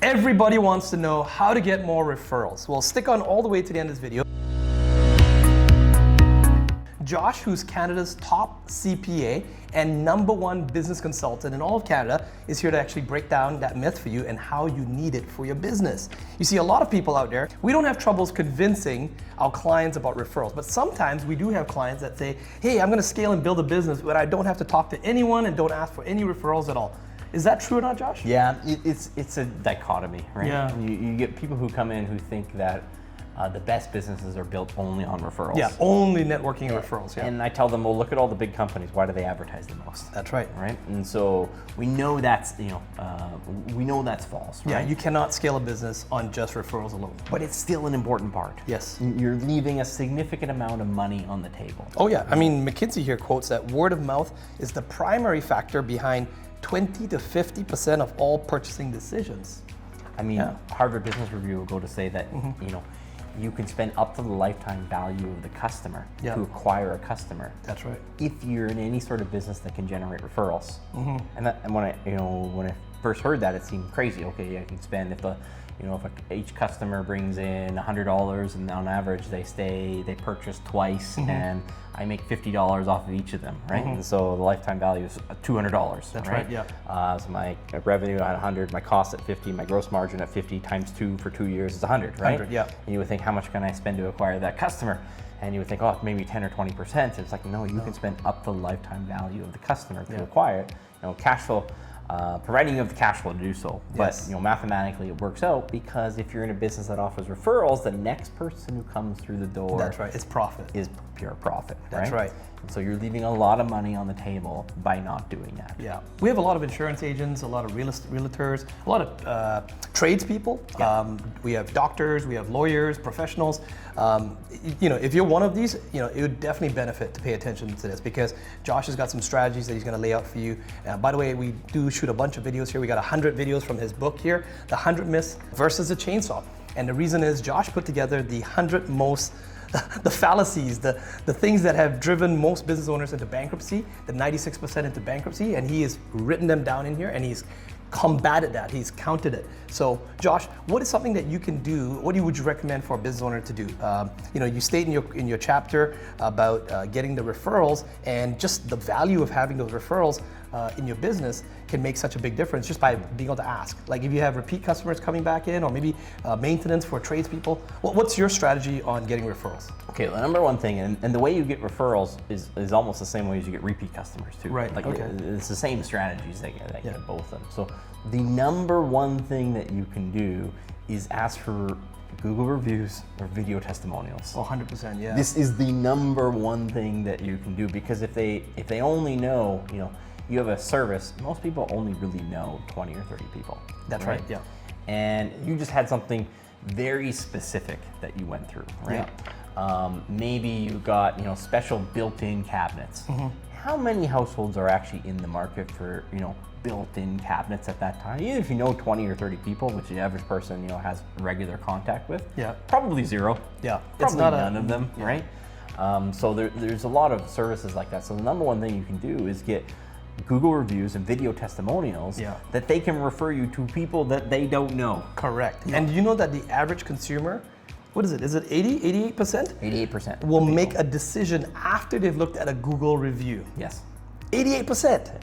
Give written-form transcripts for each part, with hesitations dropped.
Everybody wants to know how to get more referrals. Well, stick on all the way to the end of this video. Josh, who's Canada's top CPA and #1 business consultant in all of Canada, is here to actually break down that myth for you and how you need it for your business. You see, a lot of people out there, we don't have troubles convincing our clients about referrals, but sometimes we do have clients that say, hey, I'm gonna scale and build a business, but I don't have to talk to anyone and don't ask for any referrals at all. Is that true or not, Josh? Yeah, it's a dichotomy, right? Yeah. You get people who come in who think that the best businesses are built only on referrals. Yeah, only networking and referrals. Yeah. And I tell them, well, look at all the big companies. Why do they advertise the most? That's right. Right. And so we know that's we know that's false. Right? Yeah, you cannot scale a business on just referrals alone. But it's still an important part. Yes. You're leaving a significant amount of money on the table. Oh yeah, I mean, McKinsey here quotes that word of mouth is the primary factor behind 20 to 50% of all purchasing decisions. I mean, Harvard Business Review will go to say that you can spend up to the lifetime value of the customer to acquire a customer. That's right. If you're in any sort of business that can generate referrals. And when I first heard that, it seemed crazy. Okay, I can spend if each customer brings in $100 and on average they purchase twice and I make $50 off of each of them, right? And so the lifetime value is $200. That's right. Yeah. So my revenue at 100, my cost at 50, my gross margin at 50 times 2 for 2 years is 100, right? 100, yeah. And you would think, how much can I spend to acquire that customer? And you would think, oh, maybe 10 or 20%. It's like, no, you can spend up to the lifetime value of the customer to acquire it. Cash flow. Providing you have the cash flow to do so, but mathematically it works out because if you're in a business that offers referrals, the next person who comes through the door, that's right, it's profit. Is pure profit. That's right. And so you're leaving a lot of money on the table by not doing that. Yeah, we have a lot of insurance agents, a lot of realtors, a lot of tradespeople. We have doctors, we have lawyers, professionals. If you're one of these, it would definitely benefit to pay attention to this because Josh has got some strategies that he's going to lay out for you. By the way, we do shoot a bunch of videos here. We got 100 videos from his book here, The 100 Myths versus the Chainsaw. And the reason is Josh put together the 100 most the fallacies, the things that have driven most business owners into bankruptcy, the 96% into bankruptcy, and he has written them down in here and he's combated that, he's counted it. So Josh, what is something that you can do, what would you recommend for a business owner to do? You state in your chapter about getting the referrals and just the value of having those referrals in your business can make such a big difference just by being able to ask. Like if you have repeat customers coming back in or maybe maintenance for tradespeople, what's your strategy on getting referrals? Okay, the number one thing, and the way you get referrals is almost the same way as you get repeat customers too. Right, like okay. It's the same strategies that get both of them. So the number one thing that you can do is ask for Google reviews or video testimonials. Oh, 100%, yeah. This is the number one thing that you can do because if they only know, you have a service, most people only really know 20 or 30 people. That's right, yeah. And you just had something very specific that you went through, right? Yeah. Maybe you got, special built-in cabinets. How many households are actually in the market for, built-in cabinets at that time? Even if you know 20 or 30 people, which the average person, has regular contact with, probably zero. Yeah, probably it's not none of them, right? So there's a lot of services like that. So the number one thing you can do is get Google reviews and video testimonials that they can refer you to people that they don't know. Correct. And you know that the average consumer, what is it? Is it 88%? 88%. Will make a decision after they've looked at a Google review. Yes. 88%.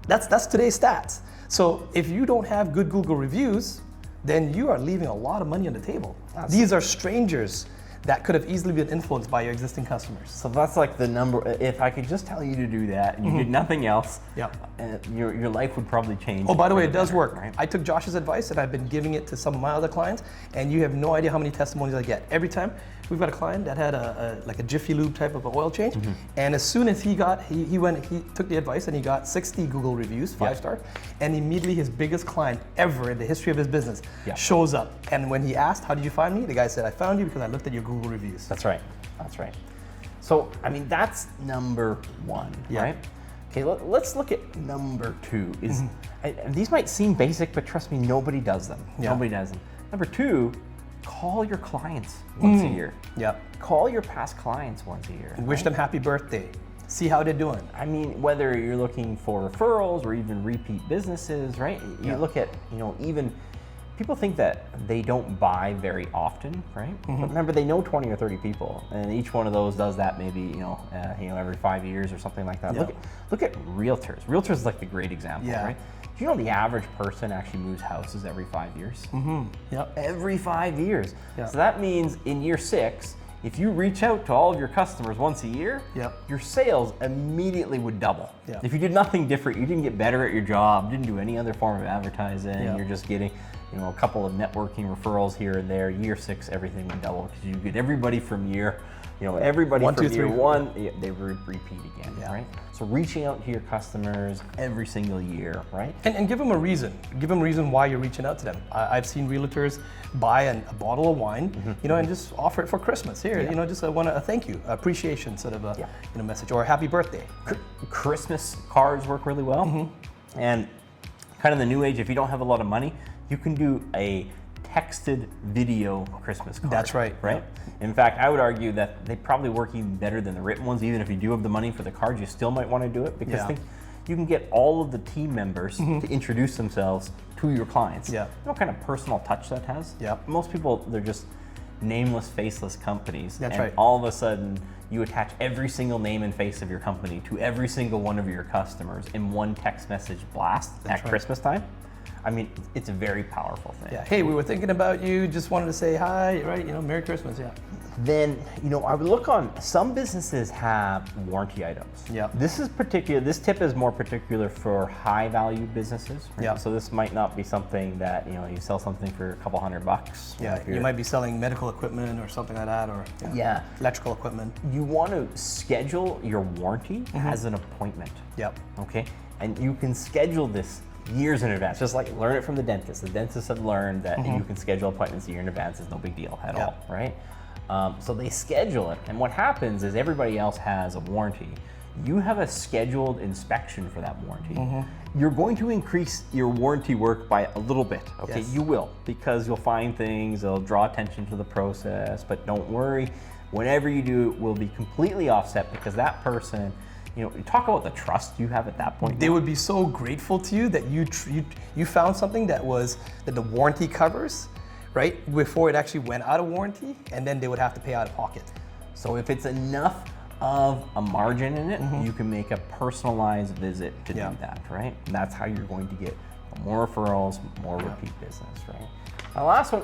That's today's stats. So if you don't have good Google reviews, then you are leaving a lot of money on the table. These are strangers that could have easily been influenced by your existing customers. So that's like the number, if I could just tell you to do that and you did nothing else, your life would probably change. Oh, by the way, it does work. Right? I took Josh's advice and I've been giving it to some of my other clients, and you have no idea how many testimonies I get. Every time, we've got a client that had like a Jiffy Lube type of an oil change, and as soon as he took the advice and he got 60 Google reviews, 5-star, and immediately his biggest client ever in the history of his business shows up. And when he asked, how did you find me? The guy said, I found you because I looked at your Google reviews. That's right. That's right. So, I mean, that's number one, right? Okay, let's look at number two. These might seem basic, but trust me, nobody does them. Nobody does them. Number two, call your clients once a year. Call your past clients once a year. Wish them happy birthday. See how they're doing. I mean, whether you're looking for referrals or even repeat businesses, right? You look at, even people think that they don't buy very often, right? But remember, they know 20 or 30 people, and each one of those does that maybe every 5 years or something like that. Yeah. Look at realtors. Realtors is like the great example, Yeah. right? Do you know the average person actually moves houses every 5 years? Yep. Every 5 years. Yeah. So that means in year 6, if you reach out to all of your customers once a year, Yep. your sales immediately would double. Yeah. If you did nothing different, you didn't get better at your job, didn't do any other form of advertising, Yeah. you're just getting a couple of networking referrals here and there, year 6, everything would double because you get everybody from year, everybody One, from two, year three. 1, they repeat again, Yeah. right? So reaching out to your customers every single year, right? And give them a reason. Give them a reason why you're reaching out to them. I've seen realtors buy a bottle of wine, and just offer it for Christmas. Here, Yeah. just want a thank you, appreciation sort of a Yeah. message, or a happy birthday. Christmas cards work really well. And kind of the new age, if you don't have a lot of money, you can do a texted video Christmas card. That's right. Right? In fact, I would argue that they probably work even better than the written ones. Even if you do have the money for the cards, you still might want to do it because Yeah. you can get all of the team members to introduce themselves to your clients. Yeah. You know what kind of personal touch that has? Yeah. Most people, they're just nameless, faceless companies. That's and right. all of a sudden, you attach every single name and face of your company to every single one of your customers in one text message blast at right. Christmas time. I mean, it's a very powerful thing. Yeah. Hey, we were thinking about you. Just wanted to say hi. Right. Merry Christmas. Yeah. Then, I would look on, some businesses have warranty items. Yeah. This tip is more particular for high value businesses. Right? Yeah. So this might not be something that, you sell something for a couple $100. Yeah. If You you're- might be selling medical equipment or something like that, or Yeah. electrical equipment. You want to schedule your warranty as an appointment. Yep. Okay, and you can schedule this years in advance, just like learn it from the dentist. The dentists have learned that you can schedule appointments a year in advance. It's no big deal at Yeah. all, right? So they schedule it, and what happens is everybody else has a warranty. You have a scheduled inspection for that warranty. You're going to increase your warranty work by a little bit, okay? Yes. You will, because you'll find things, they'll draw attention to the process, but don't worry, whatever you do will be completely offset because that person, you talk about the trust you have at that point. They would be so grateful to you that you found something that the warranty covers, right, before it actually went out of warranty, and then they would have to pay out of pocket. So if it's enough of a margin in it, you can make a personalized visit to Yeah. do that, right? And that's how you're going to get more referrals, more repeat business, right? Now, last one,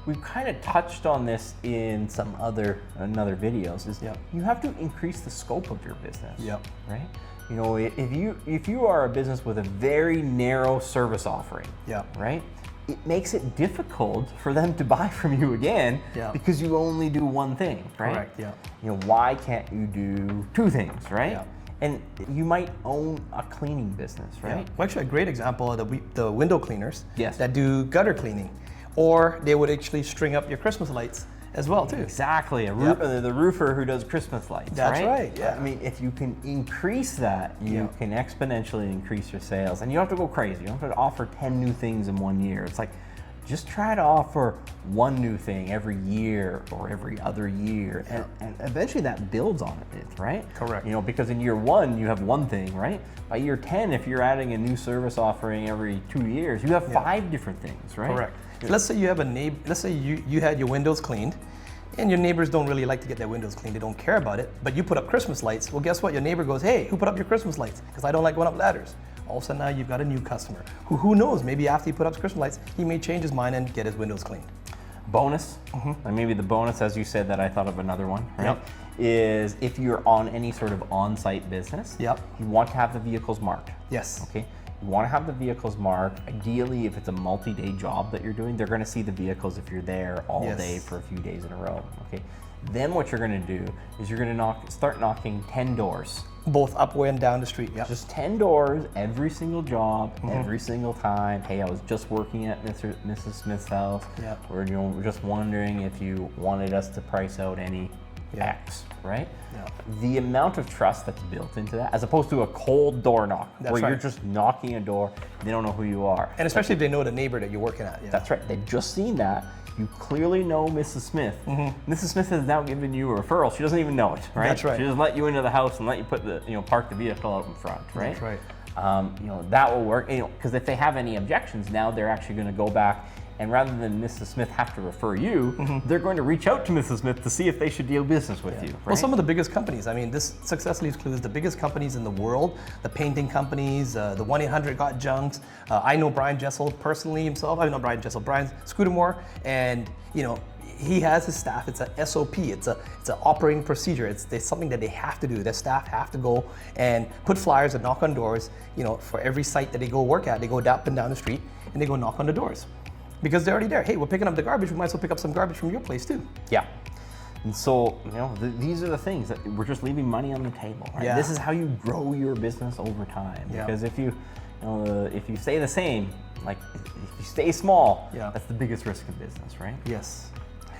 we've kind of touched on this in some other videos, is Yep. you have to increase the scope of your business, Yep. right? If you are a business with a very narrow service offering, Yep. right? It makes it difficult for them to buy from you again Yeah. because you only do one thing, right? Correct, yeah. Why can't you do 2 things, right? Yeah. And you might own a cleaning business, right? Yeah. Well, actually, a great example are the window cleaners Yes. that do gutter cleaning, or they would actually string up your Christmas lights as well too. Exactly. Yep. The roofer who does Christmas lights, That's right? right, yeah. I mean, if you can increase that, you Yeah. can exponentially increase your sales. And you don't have to go crazy. You don't have to offer 10 new things in 1 year. It's like, just try to offer 1 new thing every year or every other year. And eventually that builds on it, right? Correct. Because in year 1, you have 1 thing, right? By year 10, if you're adding a new service offering every 2 years, you have 5 different things, right? Correct. Let's say you have a neighbor. Let's say you had your windows cleaned, and your neighbors don't really like to get their windows cleaned. They don't care about it. But you put up Christmas lights. Well, guess what? Your neighbor goes, "Hey, who put up your Christmas lights? Because I don't like going up ladders." All of a sudden now you've got a new customer who knows? Maybe after he put up Christmas lights, he may change his mind and get his windows cleaned. Bonus, and maybe the bonus, as you said, that I thought of another one, right? Yep. Is if you're on any sort of on-site business, Yep. you want to have the vehicles marked. Yes. Okay. You want to have the vehicles marked. Ideally, if it's a multi-day job that you're doing, they're going to see the vehicles if you're there all Yes. day for a few days in a row. Okay. Then what you're going to do is you're going to start knocking 10 doors. Both up and down the street. Yep. Just 10 doors every single job, every single time. Hey, I was just working at Mrs. Smith's house. Yeah. Or we're just wondering if you wanted us to price out any Yeah. X, right? Yeah. The amount of trust that's built into that, as opposed to a cold door knock, That's where you're right. just knocking a door, they don't know who you are. And especially if they know the neighbor that you're working at. Yeah. That's right. They've just seen that. You clearly know Mrs. Smith. Mrs. Smith has now given you a referral. She doesn't even know it, right? That's right. She just let you into the house and let you put park the vehicle out in front, right? That's right. That will work. Because if they have any objections, now they're actually going to go back And rather than Mrs. Smith have to refer you, they're going to reach out to Mrs. Smith to see if they should deal business with you. Right? Well, some of the biggest companies, I mean, this success leaves clues, the biggest companies in the world, the painting companies, the 1-800 Got Junks. I know Brian Jessel personally himself. I know Brian Jessel, Brian Scudamore, and you know, he has his staff. It's a SOP. It's an operating procedure. It's something that they have to do. Their staff have to go and put flyers and knock on doors. You know, for every site that they go work at, they go up and down the street and they go knock on the doors because they're already there. Hey, we're picking up the garbage. We might as well pick up some garbage from your place too. Yeah. And so, you know, these are the things that we're just leaving money on the table. Right? Yeah. This is how you grow your business over time. Yeah. Because if you stay the same, like if you stay small, that's the biggest risk in business, right? Yes.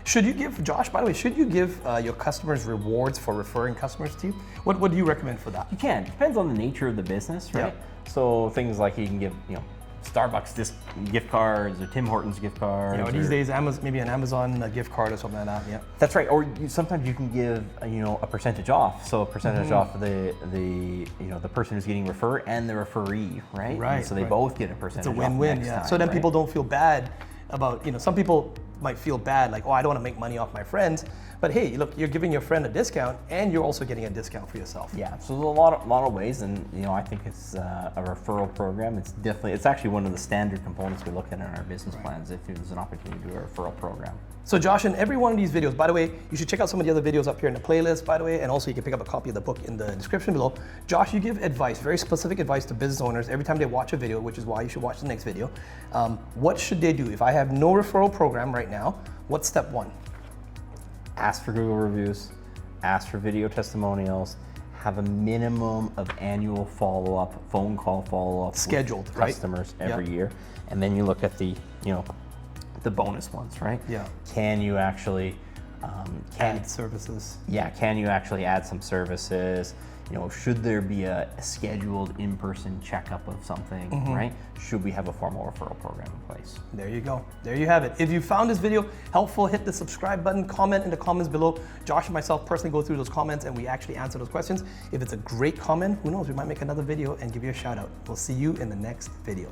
Should you give, Josh, by the way, should you give your customers rewards for referring customers to you? What do you recommend for that? You can. Depends on the nature of the business, right? So things like you can give, you know, Starbucks gift cards or Tim Hortons gift cards. You know, these days, maybe an Amazon gift card or something like that. Yeah. That's right. Or sometimes you can give, you know, a percentage off. So a percentage off the you know, the person who's getting referred and the referee, right? Right. And so they both get a percentage. It's a win-win. Off next time, So then right? people don't feel bad about, you know, some people might feel bad, like, oh, I don't want to make money off my friends. But hey, look, you're giving your friend a discount, and you're also getting a discount for yourself. Yeah, so there's a lot of ways, and you know, I think it's a referral program. It's actually one of the standard components we look at in our business plans if there's an opportunity to do a referral program. So Josh, in every one of these videos, by the way, you should check out some of the other videos up here in the playlist, by the way, and also you can pick up a copy of the book in the description below. Josh, you give advice, very specific advice to business owners every time they watch a video, which is why you should watch the next video. What should they do? If I have no referral program right now, what's step one? Ask for Google reviews, ask for video testimonials, have a minimum of annual follow-up, phone call follow-up Scheduled, with right? customers every year. And then you look at the, you know, the bonus ones, right? Yeah. Can you actually Add services. Yeah, can you actually add some services? You know, should there be a scheduled in-person checkup of something, right? Should we have a formal referral program in place? There you go. There you have it. If you found this video helpful, hit the subscribe button, comment in the comments below. Josh and myself personally go through those comments and we actually answer those questions. If it's a great comment, who knows, we might make another video and give you a shout out. We'll see you in the next video.